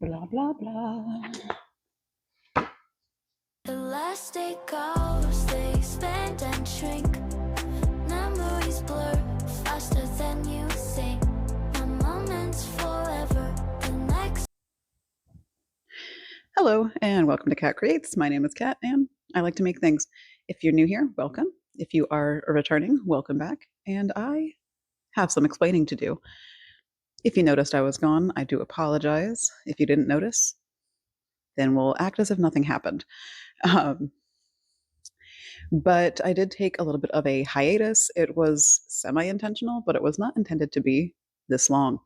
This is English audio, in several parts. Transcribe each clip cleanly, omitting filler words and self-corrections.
Blah, blah, blah. The last day goes, they expand and shrink. Memories blur faster than you think. One moment's forever, the next. Hello, and welcome to Cat Creates. My name is Kat, and I like to make things. If you're new here, welcome. If you are returning, welcome back. And I have some explaining to do. If you noticed I was gone, I do apologize. If you didn't notice, then we'll act as if nothing happened. Um, but I did take a little bit of a hiatus. It was semi intentional, but it was not intended to be this long.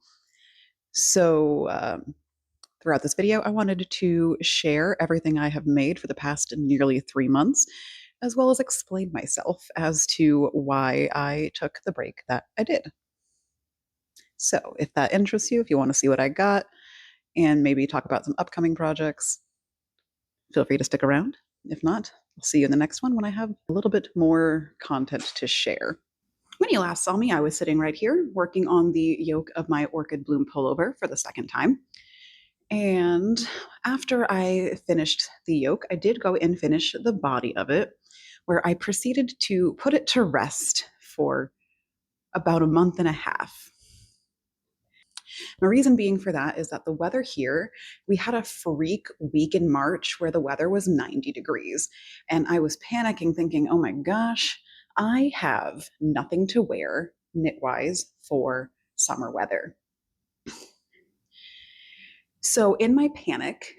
So, throughout this video, I wanted to share everything I have made for the past nearly 3 months, as well as explain myself as to why I took the break that I did. So, if that interests you, if you want to see what I got, and maybe talk about some upcoming projects, feel free to stick around. If not, I'll see you in the next one when I have a little bit more content to share. When you last saw me, I was sitting right here working on the yoke of my orchid bloom pullover for the second time. And after I finished the yoke, I did go and finish the body of it, where I proceeded to put it to rest for about a month and a half. My reason being for that is that the weather here, we had a freak week in March where the weather was 90 degrees. And I was panicking, thinking, oh my gosh, I have nothing to wear knit wise for summer weather. So in my panic,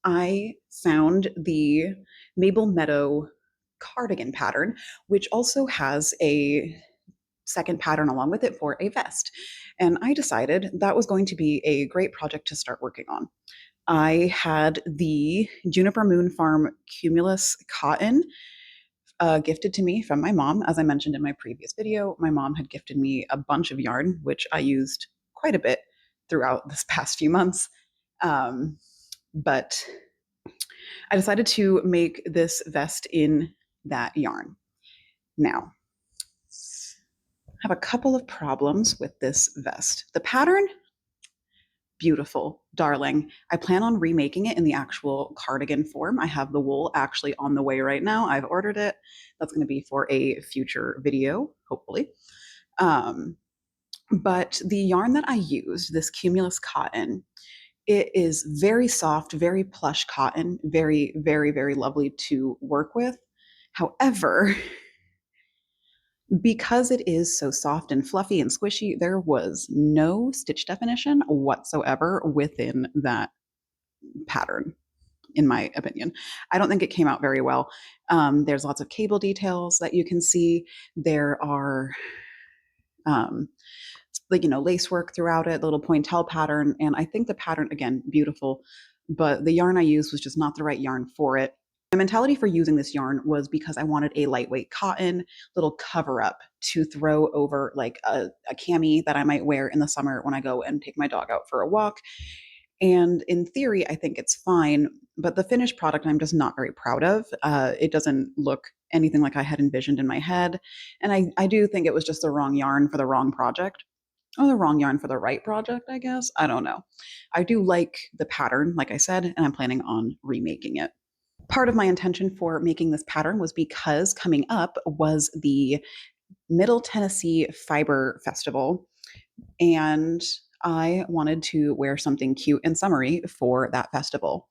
I found the Mabel Meadow cardigan pattern, which also has a second pattern along with it for a vest. And I decided that was going to be a great project to start working on. I had the Juniper Moon Farm Cumulus cotton gifted to me from my mom. As I mentioned in my previous video, my mom had gifted me a bunch of yarn, which I used quite a bit throughout this past few months. But I decided to make this vest in that yarn. Now, I have a couple of problems with this vest. The pattern, beautiful, darling. I plan on remaking it in the actual cardigan form. I have the wool actually on the way right now. I've ordered it. That's going to be for a future video, hopefully. But the yarn that I used, this Cumulus cotton, it is very soft, very plush cotton, very, very, very lovely to work with. However, because it is so soft and fluffy and squishy, there was no stitch definition whatsoever within that pattern, in my opinion. I don't think it came out very well. There's lots of cable details that you can see. There are lace work throughout it, the little pointelle pattern. And I think the pattern, again, beautiful, but the yarn I used was just not the right yarn for it. My mentality for using this yarn was because I wanted a lightweight cotton little cover up to throw over like a cami that I might wear in the summer when I go and take my dog out for a walk. And in theory, I think it's fine, but the finished product I'm just not very proud of. It doesn't look anything like I had envisioned in my head. And I do think it was just the wrong yarn for the wrong project. Or the wrong yarn for the right project, I guess. I don't know. I do like the pattern, like I said, and I'm planning on remaking it. Part of my intention for making this pattern was because coming up was the Middle Tennessee Fiber Festival, and I wanted to wear something cute and summery for that festival.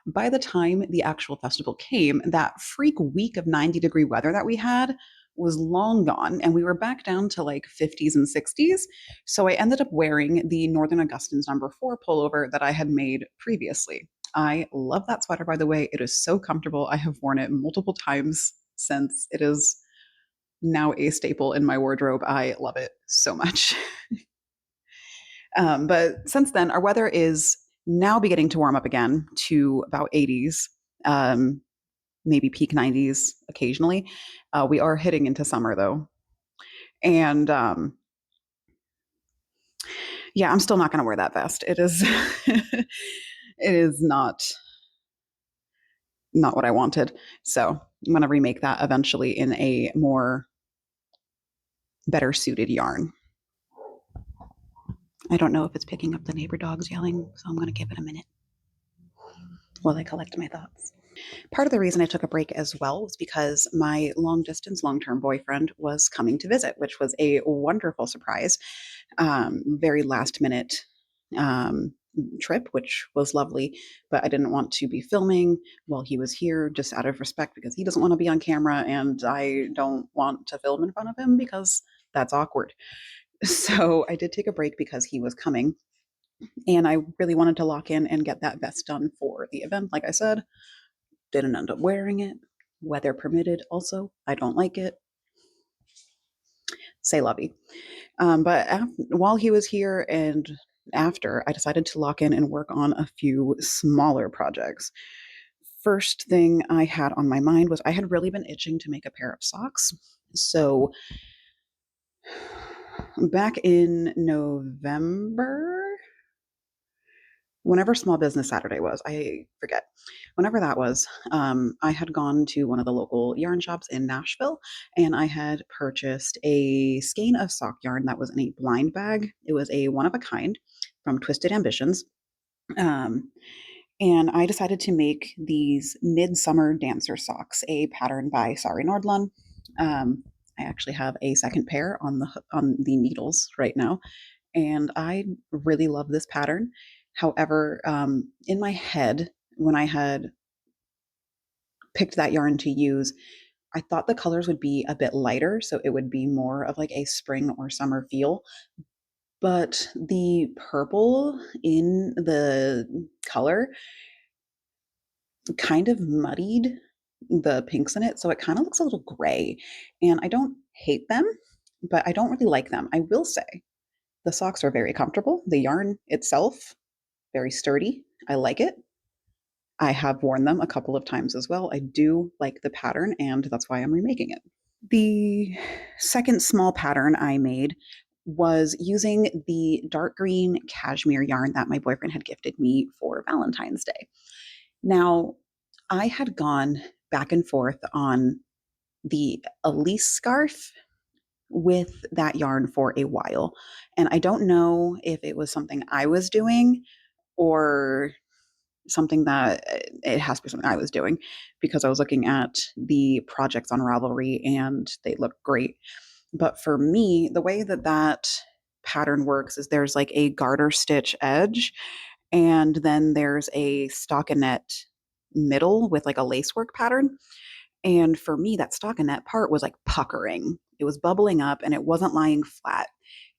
By the time the actual festival came, that freak week of 90-degree weather that we had was long gone, and we were back down to like 50s and 60s. So I ended up wearing the Northern Augustins #4 pullover that I had made previously. I love that sweater, by the way. It is so comfortable. I have worn it multiple times since. It is now a staple in my wardrobe. I love it so much. But since then, our weather is now beginning to warm up again to about 80s, maybe peak 90s occasionally. We are hitting into summer though. And yeah, I'm still not going to wear that vest. It is it is not what I wanted. So I'm going to remake that eventually in a more better suited yarn. I don't know if it's picking up the neighbor dogs yelling, so I'm going to give it a minute. while I collect my thoughts. Part of the reason I took a break as well was because my long distance, long term boyfriend was coming to visit, which was a wonderful surprise. Very last minute um, trip, which was lovely. But I didn't want to be filming while he was here just out of respect because he doesn't want to be on camera and I don't want to film in front of him because that's awkward. So I did take a break because he was coming. And I really wanted to lock in and get that vest done for the event. Like I said, didn't end up wearing it. Weather permitted, also. I don't like it. Say lovey. While he was here and after, I decided to lock in and work on a few smaller projects. First thing I had on my mind was I had really been itching to make a pair of socks. So back in November, whenever Small Business Saturday was, I forget, whenever that was, I had gone to one of the local yarn shops in Nashville and I had purchased a skein of sock yarn that was in a blind bag. It was a one of a kind from Twisted Ambitions. Um, and I decided to make these midsummer dancer socks, a pattern by Sari Nordlund. I actually have a second pair on the needles right now, and I really love this pattern. However, in my head, when I had picked that yarn to use, I thought the colors would be a bit lighter, so it would be more of like a spring or summer feel. But the purple in the color kind of muddied the pinks in it, so it kind of looks a little gray. And I don't hate them, but I don't really like them. I will say the socks are very comfortable. The yarn itself, very sturdy. I like it. I have worn them a couple of times as well. I do like the pattern, and that's why I'm remaking it. The second small pattern I made was using the dark green cashmere yarn that my boyfriend had gifted me for Valentine's Day. Now, I had gone back and forth on the Elise scarf with that yarn for a while. And I don't know if it was something I was doing or something that it has to be something I was doing because I was looking at the projects on Ravelry and they look great. But for me, the way that that pattern works is there's like a garter stitch edge and then there's a stockinette middle with like a lacework pattern. And for me, that stockinette part was like puckering. It was bubbling up and it wasn't lying flat.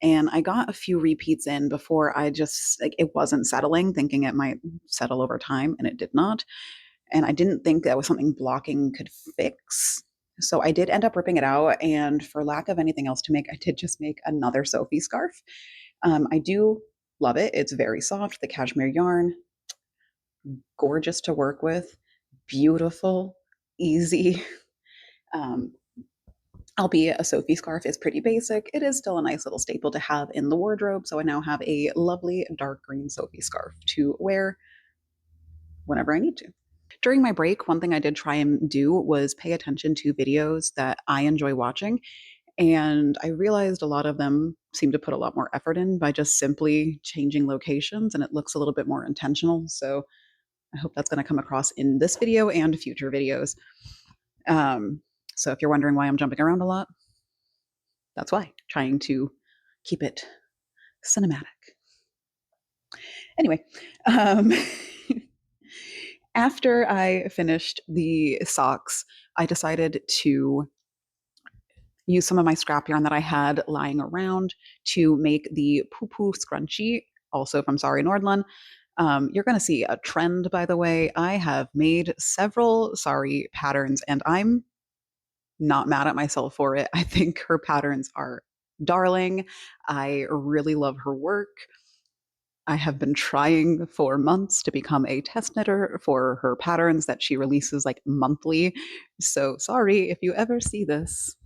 And I got a few repeats in before I just like it wasn't settling, thinking it might settle over time, and it did not. And I didn't think that was something blocking could fix. So I did end up ripping it out. And for lack of anything else to make, I did just make another Sophie scarf. I do love it. It's very soft. The cashmere yarn, gorgeous to work with, beautiful, easy. Um, Albeit a Sophie scarf is pretty basic, it is still a nice little staple to have in the wardrobe. So I now have a lovely dark green Sophie scarf to wear whenever I need to. During my break, one thing I did try and do was pay attention to videos that I enjoy watching. And I realized a lot of them seem to put a lot more effort in by just simply changing locations, and it looks a little bit more intentional. So I hope that's going to come across in this video and future videos. So if you're wondering why I'm jumping around a lot, that's why. Trying to keep it cinematic. Anyway, after I finished the socks, I decided to use some of my scrap yarn that I had lying around to make the poo poo scrunchie, also from Sari Nordlund. You're going to see a trend, by the way. I have made several Sari patterns, and I'm not mad at myself for it. I think her patterns are darling. I really love her work. I have been trying for months to become a test knitter for her patterns that she releases like monthly. So sorry if you ever see this.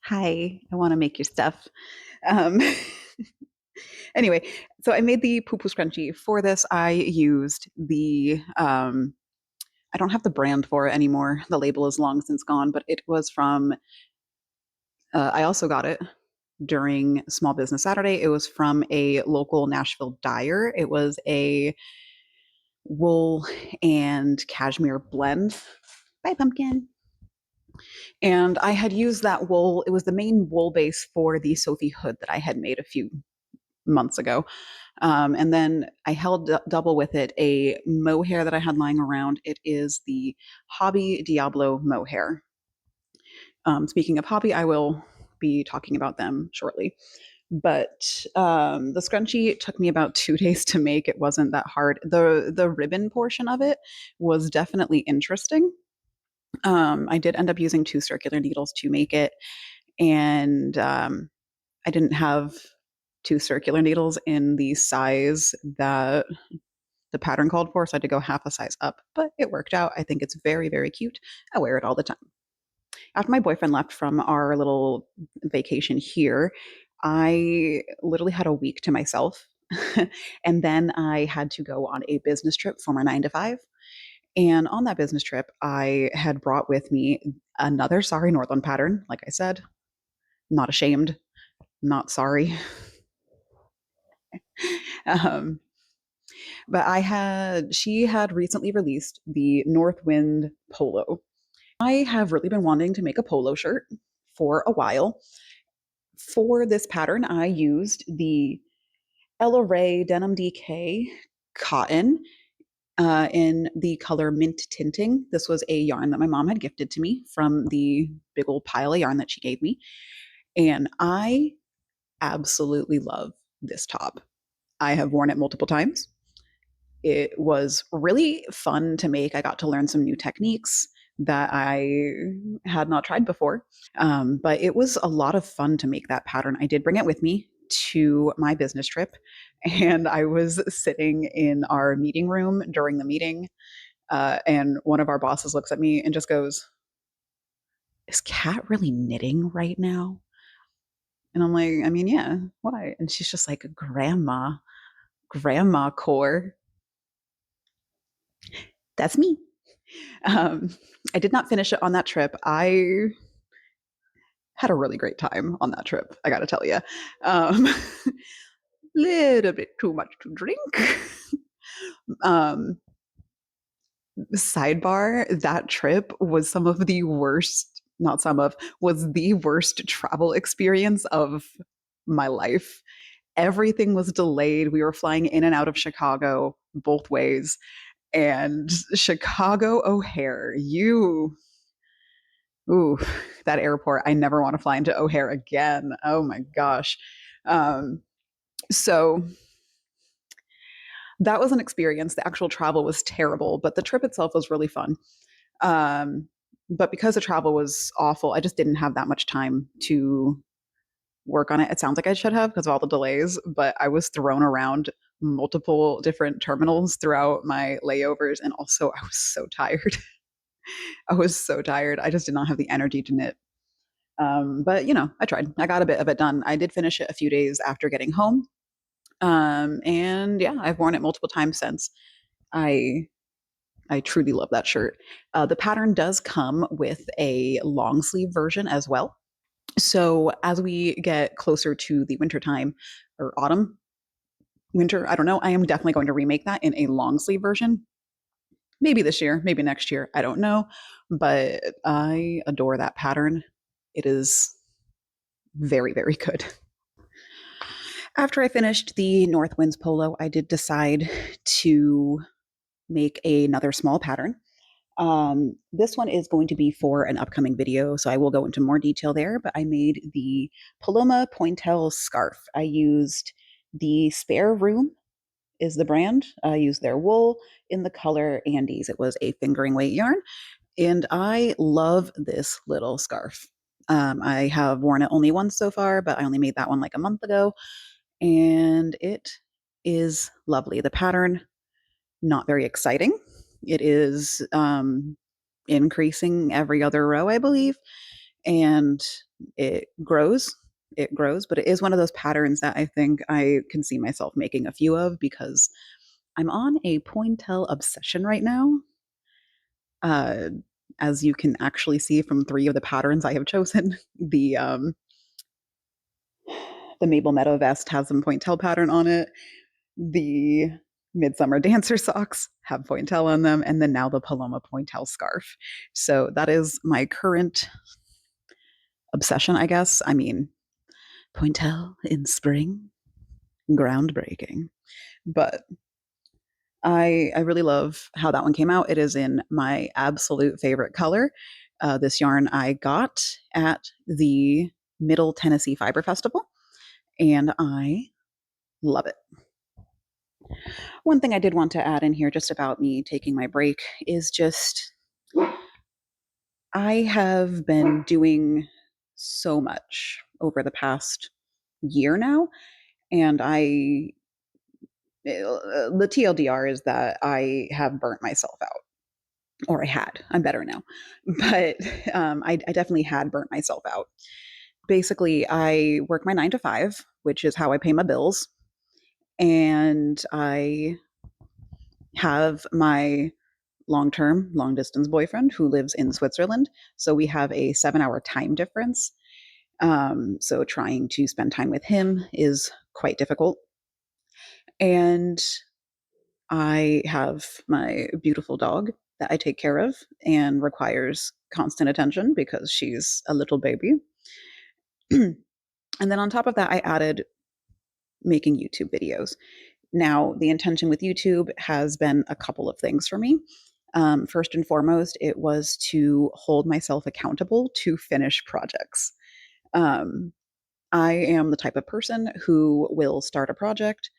Hi, I want to make your stuff. Um, anyway, so I made the poo poo scrunchie. For this, I used the I don't have the brand for it anymore. The label is long since gone, but it was from, I also got it during Small Business Saturday. It was from a local Nashville dyer. It was a wool and cashmere blend. Bye, pumpkin. And I had used that wool. It was the main wool base for the Sophie hood that I had made a few months ago. And then I held double with it a mohair that I had lying around. It is the Hobby Diablo mohair. Speaking of Hobby, I will be talking about them shortly. But the scrunchie took me about 2 days to make. It wasn't that hard. The ribbon portion of it was definitely interesting. I did end up using 2 circular needles to make it, and I didn't have 2 circular needles in the size that the pattern called for, so I had to go half a size up, but it worked out. I think it's very, very cute. I wear it all the time. After my boyfriend left from our little vacation here, I literally had a week to myself. And then I had to go on a business trip for my 9 to 5. And on that business trip, I had brought with me another Sorry Northland pattern. Like I said, not ashamed, not sorry. um, but she had recently released the Northwind Polo. I have really been wanting to make a polo shirt for a while. For this pattern, I used the Ella Ray Denim DK cotton in the color Mint Tinting. This was a yarn that my mom had gifted to me from the big old pile of yarn that she gave me. And I absolutely love this top. I have worn it multiple times. It was really fun to make. I got to learn some new techniques that I had not tried before. But it was a lot of fun to make that pattern. I did bring it with me to my business trip, and I was sitting in our meeting room during the meeting, and one of our bosses looks at me and just goes, "Is Kat really knitting right now?" And I'm like, "I mean, yeah, why?" And she's just like, grandma core. That's me. Um, I did not finish it on that trip. I had a really great time on that trip, I got to tell you. Little bit too much to drink. um, Sidebar, that trip was some of the worst, not some of, was the worst travel experience of my life. Everything was delayed. We were flying in and out of Chicago both ways. And Chicago O'Hare, ooh, that airport. I never want to fly into O'Hare again. Oh my gosh. Um, so that was an experience. The actual travel was terrible, but the trip itself was really fun. Um, but because the travel was awful, I just didn't have that much time to work on it. It sounds like I should have because of all the delays, but I was thrown around multiple different terminals throughout my layovers. And also, I was so tired. I was so tired. I just did not have the energy to knit. But, I tried. I got a bit of it done. I did finish it a few days after getting home. And yeah, I've worn it multiple times since. I I truly love that shirt. The pattern does come with a long sleeve version as well. So as we get closer to the winter time or autumn, winter, I don't know, I am definitely going to remake that in a long sleeve version. Maybe this year, maybe next year, I don't know. But I adore that pattern. It is very, very good. After I finished the North Winds polo, I did decide to make another small pattern. This one is going to be for an upcoming video, so I will go into more detail there, but I made the Paloma Pointel scarf. I used the Spare Room is the brand. I used their wool in the color Andes. It was a fingering weight yarn, and I love this little scarf. I have worn it only once so far, but I only made that one like a month ago, and it is lovely. The pattern, not very exciting. It is increasing every other row, I believe, and it grows. It grows, but it is one of those patterns that I think I can see myself making a few of because I'm on a Pointel obsession right now. Uh, as you can actually see from 3 of the patterns I have chosen, the Maple Meadow vest has some Pointel pattern on it. The Midsummer Dancer socks have pointel on them, and then now the Paloma pointel scarf. So that is my current obsession, I guess. I mean, pointel in spring, groundbreaking. But I really love how that one came out. It is in my absolute favorite color. This yarn I got at the Middle Tennessee Fiber Festival, and I love it. One thing I did want to add in here just about me taking my break is just I have been doing so much over the past year now, and the TLDR is that I have burnt myself out, or I had. I'm better now, but I definitely had burnt myself out. Basically, I work my 9 to 5, which is how I pay my bills, and I have my long distance boyfriend who lives in Switzerland. So we have a 7 hour time difference. So trying to spend time with him is quite difficult. And I have my beautiful dog that I take care of and requires constant attention because she's a little baby. And then on top of that, I added making YouTube videos. Now, the intention with YouTube has been a couple of things for me. First and foremost, it was to hold myself accountable to finish projects. Um, I am the type of person who will start a project,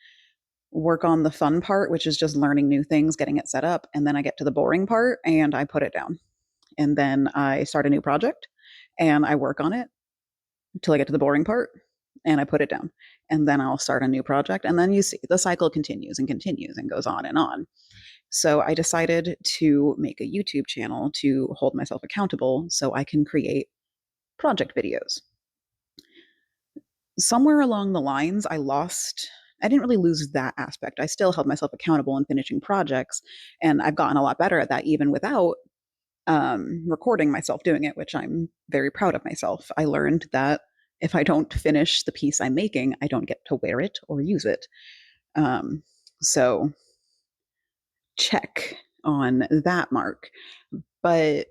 work on the fun part, which is just learning new things, getting it set up, and then I get to the boring part and I put it down. And then I start a new project and I work on it until I get to the boring part and I put it down. And then I'll start a new project. And then you see the cycle continues and continues and goes on and on. So I decided to make a YouTube channel to hold myself accountable so I can create project videos. Somewhere along the lines, I didn't really lose that aspect. I still held myself accountable in finishing projects, and I've gotten a lot better at that even without recording myself doing it, which I'm very proud of myself. I learned that if I don't finish the piece I'm making, I don't get to wear it or use it. So check on that mark. But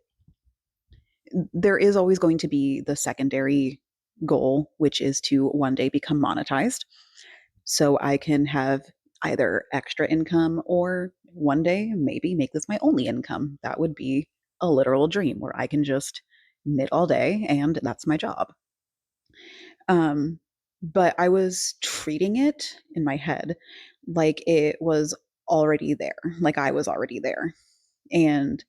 there is always going to be the secondary goal, which is to one day become monetized. So I can have either extra income or one day maybe make this my only income. That would be a literal dream where I can just knit all day and that's my job. But I was treating it in my head like it was already there, like I was already there. And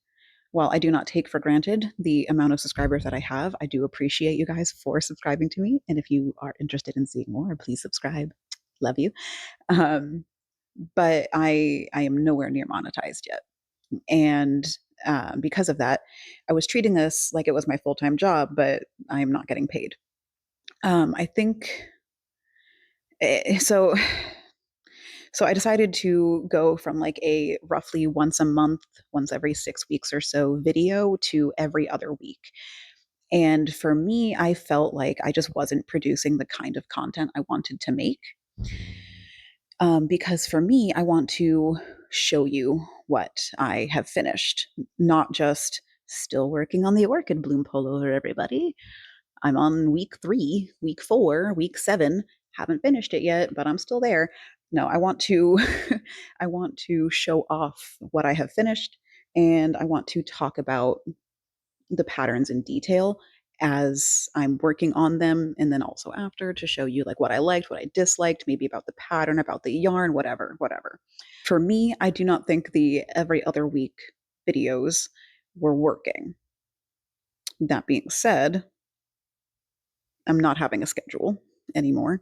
while I do not take for granted the amount of subscribers that I have, I do appreciate you guys for subscribing to me. And if you are interested in seeing more, please subscribe. Love you. Um, but I am nowhere near monetized yet. And because of that, I was treating this like it was my full time job, but I am not getting paid. I think so. So I decided to go from like a roughly once a month, once every 6 weeks or so video to every other week. And for me, I felt like I just wasn't producing the kind of content I wanted to make. Because for me, I want to show you what I have finished, not just still working on the orchid bloom pullover, everybody. I'm on week 3, week 4, week 7. Haven't finished it yet, but I'm still there. No, I want to I want to show off what I have finished, and I want to talk about the patterns in detail as I'm working on them, and then also after to show you like what I liked, what I disliked, maybe about the pattern, about the yarn, whatever. For me, I do not think the every other week videos were working. That being said, I'm not having a schedule anymore.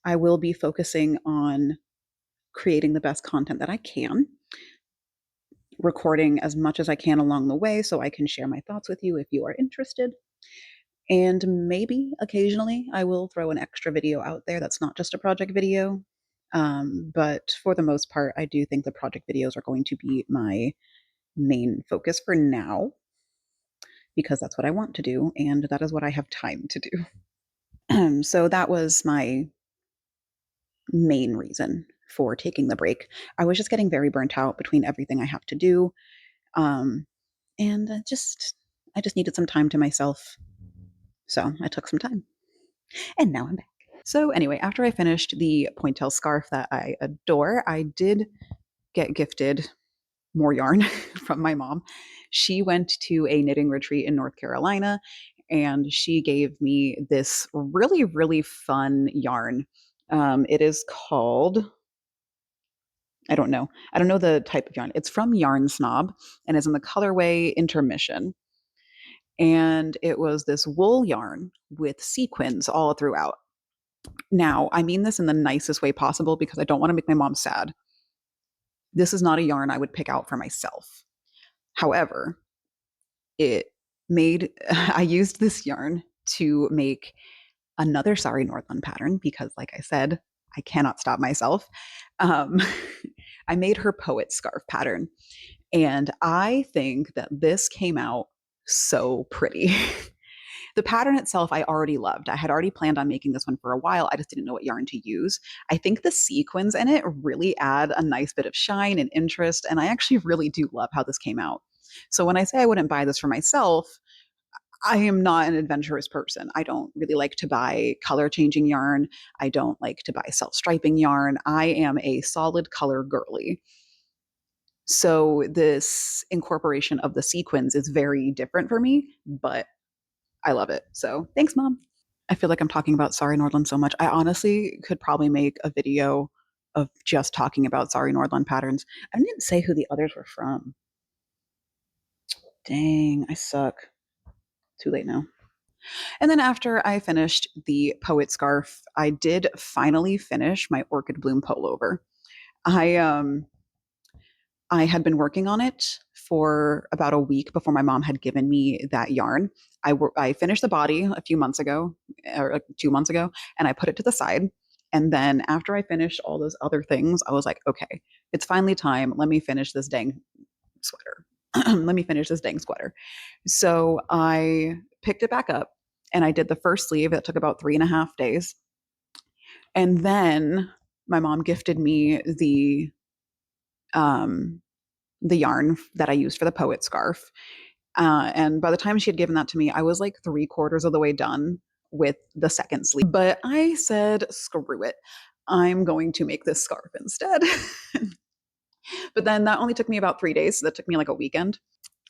I will be focusing on creating the best content that I can, recording as much as I can along the way so I can share my thoughts with you if you are interested. And maybe occasionally I will throw an extra video out there that's not just a project video. But for the most part, I do think the project videos are going to be my main focus for now because that's what I want to do and that is what I have time to do. So that was my main reason for taking the break. I was just getting very burnt out between everything I have to do. Um, and I just needed some time to myself. So I took some time. And now I'm back. So anyway, after I finished the pointel scarf that I adore, I did get gifted more yarn from my mom. She went to a knitting retreat in North Carolina and she gave me this really, really fun yarn. It is called, I don't know. I don't know the type of yarn. It's from Yarn Snob and is in the colorway Intermission. And it was this wool yarn with sequins all throughout. Now, I mean this in the nicest way possible because I don't want to make my mom sad. This is not a yarn I would pick out for myself. However, it made I used this yarn to make another Sorry Northland pattern because, like I said, I cannot stop myself. Um, I made her poet scarf pattern, and I think that this came out so pretty. The pattern itself, I already loved. I had already planned on making this one for a while. I just didn't know what yarn to use. I think the sequins in it really add a nice bit of shine and interest. And I actually really do love how this came out. So when I say I wouldn't buy this for myself, I am not an adventurous person. I don't really like to buy color changing yarn. I don't like to buy self striping yarn. I am a solid color girly. So this incorporation of the sequins is very different for me, but I love it. So thanks, Mom. I feel like I'm talking about Sorry Nordland so much. I honestly could probably make a video of just talking about Sorry Nordland patterns. I didn't say who the others were from. Dang, I suck. Too late now. And then after I finished the poet scarf, I did finally finish my orchid bloom pullover. I I had been working on it for about a week before my mom had given me that yarn. I finished the body a few months ago, or like 2 months ago, and I put it to the side. And then after I finished all those other things, I was like, okay, it's finally time. Let me finish this dang sweater. Let me finish this dang sweater. So I picked it back up and I did the first sleeve. It took about 3.5 days. And then my mom gifted me um, the yarn that I used for the poet scarf. And by the time she had given that to me, I was like 3/4 of the way done with the second sleeve. But I said, screw it. I'm going to make this scarf instead. But then that only took me about 3 days. So that took me like a weekend.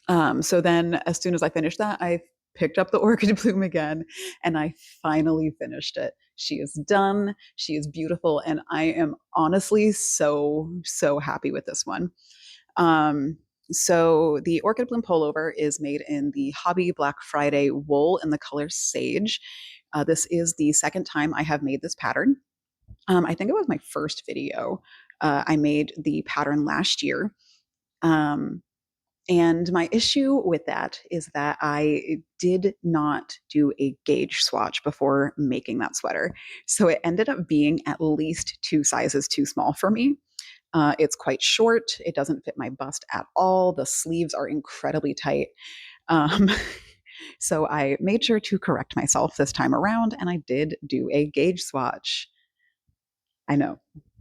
So then as soon as I finished that, I picked up the orchid bloom again and I finally finished it. She is done. She is beautiful. And I am honestly so, so happy with this one. Um, so the Orchid Bloom pullover is made in the Hobby Black Friday wool in the color sage. This is the second time I have made this pattern. I think it was my first video. I made the pattern last year. Um, and my issue with that is that I did not do a gauge swatch before making that sweater. So it ended up being at least 2 sizes too small for me. It's quite short. It doesn't fit my bust at all. The sleeves are incredibly tight. Um, so I made sure to correct myself this time around, and I did do a gauge swatch. I know,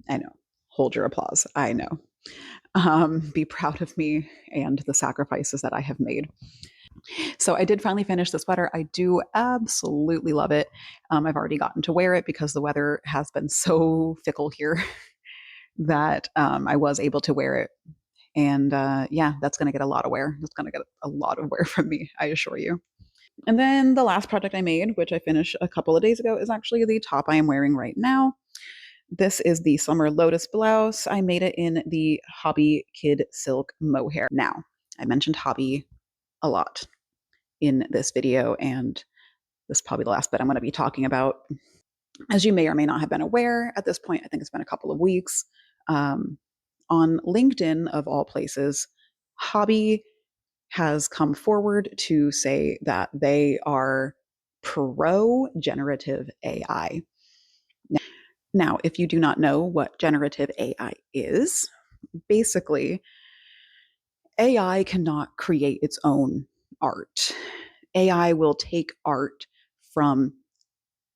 I know. Hold your applause. I know. Be proud of me and the sacrifices that I have made. So I did finally finish the sweater. I do absolutely love it. I've already gotten to wear it because the weather has been so fickle here that I was able to wear it. And yeah, that's going to get a lot of wear. That's going to get a lot of wear from me, I assure you. And then the last project I made, which I finished a couple of days ago, is actually the top I am wearing right now. This is the Summer Lotus blouse. I made it in the Hobby Kid Silk Mohair. Now, I mentioned hobby a lot in this video, and this is probably the last bit I'm going to be talking about. As you may or may not have been aware at this point, I think it's been a couple of weeks. On LinkedIn, of all places, Hobby has come forward to say that they are pro generative AI. Now, if you do not know what generative AI is, basically, AI cannot create its own art. AI will take art from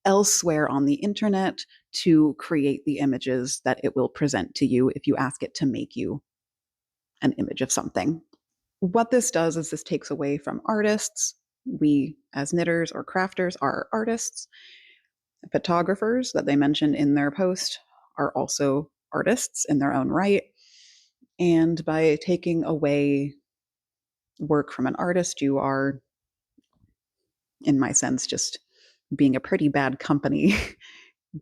elsewhere on the internet to create the images that it will present to you if you ask it to make you an image of something. What this does is this takes away from artists. We, as knitters or crafters, are artists. Photographers that they mentioned in their post are also artists in their own right. And by taking away work from an artist, you are, in my sense, just being a pretty bad company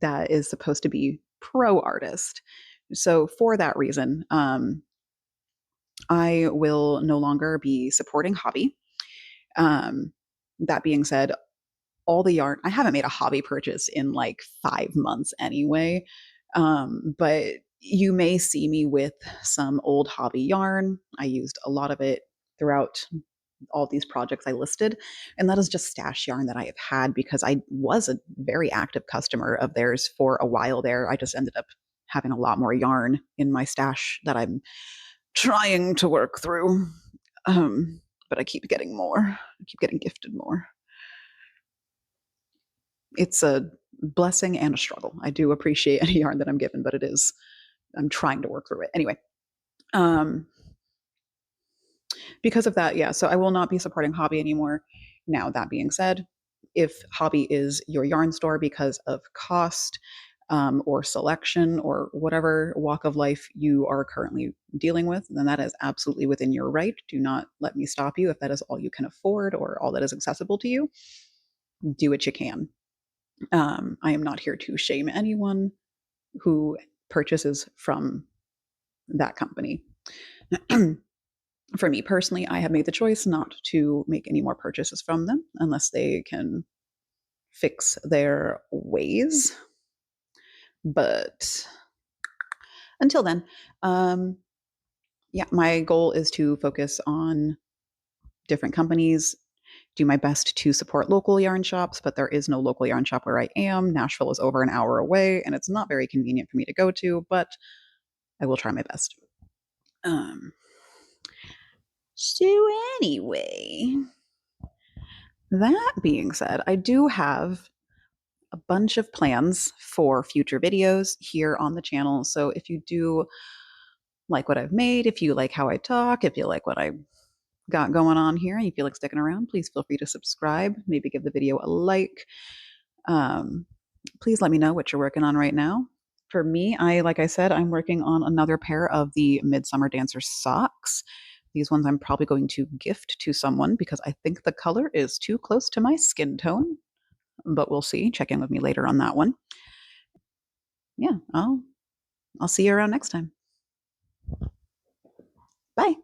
that is supposed to be pro artist. So, for that reason, I will no longer be supporting Hobby. Um, that being said, all the yarn, I haven't made a hobby purchase in like 5 months anyway. But you may see me with some old hobby yarn. I used a lot of it throughout all these projects I listed. And that is just stash yarn that I have had because I was a very active customer of theirs for a while there. I just ended up having a lot more yarn in my stash that I'm trying to work through. But I keep getting more. I keep getting gifted more. It's a blessing and a struggle. I do appreciate any yarn that I'm given, but I'm trying to work through it. Anyway, because of that, yeah, so I will not be supporting Hobby anymore. Now, that being said, if Hobby is your yarn store because of cost or selection or whatever walk of life you are currently dealing with, then that is absolutely within your right. Do not let me stop you if that is all you can afford or all that is accessible to you. Do what you can. I am not here to shame anyone who purchases from that company. For me personally, I have made the choice not to make any more purchases from them unless they can fix their ways. But until then, yeah, my goal is to focus on different companies, do my best to support local yarn shops, but there is no local yarn shop where I am. Nashville is over an hour away, and it's not very convenient for me to go to, but I will try my best. Um, so, anyway, that being said, I do have a bunch of plans for future videos here on the channel. So, if you do like what I've made, if you like how I talk, if you like what I got going on here and you feel like sticking around, please feel free to subscribe, maybe give the video a like. Um, please let me know what you're working on right now. For me, like I said, I'm working on another pair of the Midsummer Dancer socks. These ones I'm probably going to gift to someone because I think the color is too close to my skin tone, but we'll see. Check in with me later on that one. Yeah, I'll see you around next time. Bye.